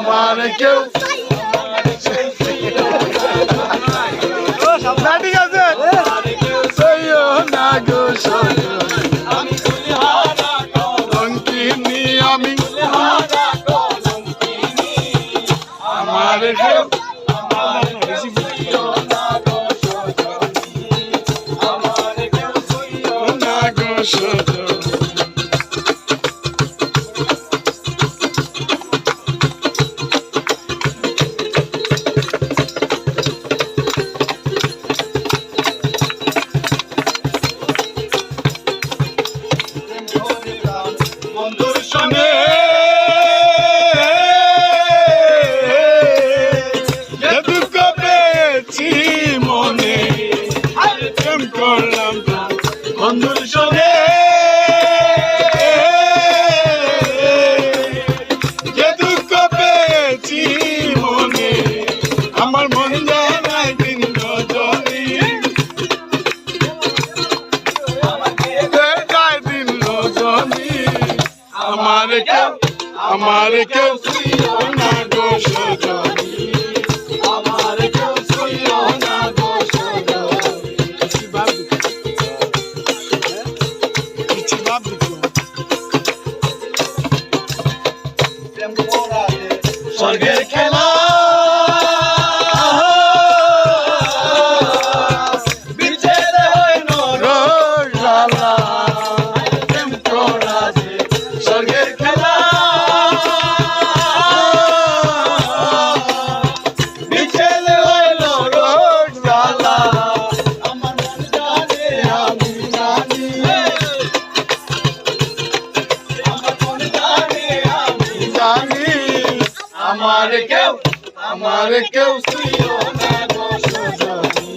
আমার কেউ না ঠিক আছে সইও না গো কলঙ্কিনী আমি আমার কেউ বন্ধুর সঙ্গে যে দুঃখ পেয়েছি মনে আমার মন জানাই দিন রজনী দিন রজনী আমার কেউ শুইও না গো সজনী আমার কেউ শুইও না গো স্বর্গের খেলা বিচ্ছেদে হইল রোজালা প্রেম করাছে স্বর্গের খেলা বিচ্ছেদে হইল রোজালা আমার মন জানে আমি জানি আমার মন জানে আমি জানি আমার কেউ শুইও না গো সজনী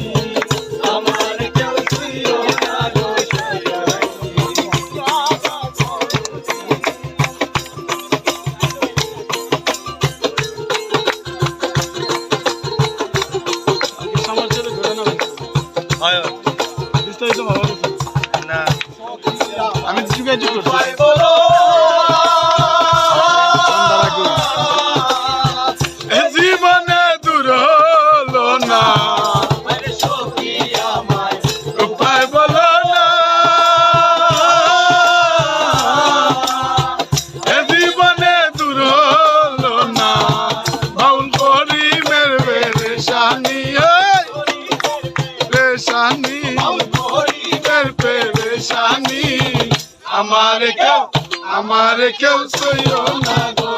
আমার কেউ শুইও না গো না আমি যোগাযোগ করছি জীবনে দূর হলো না উপায় বলো না জীবনে দূর হলো না বাউল করি মের পেরেশানি পেরেশানি মের পেরেশানি আমার কেউ সইও না গো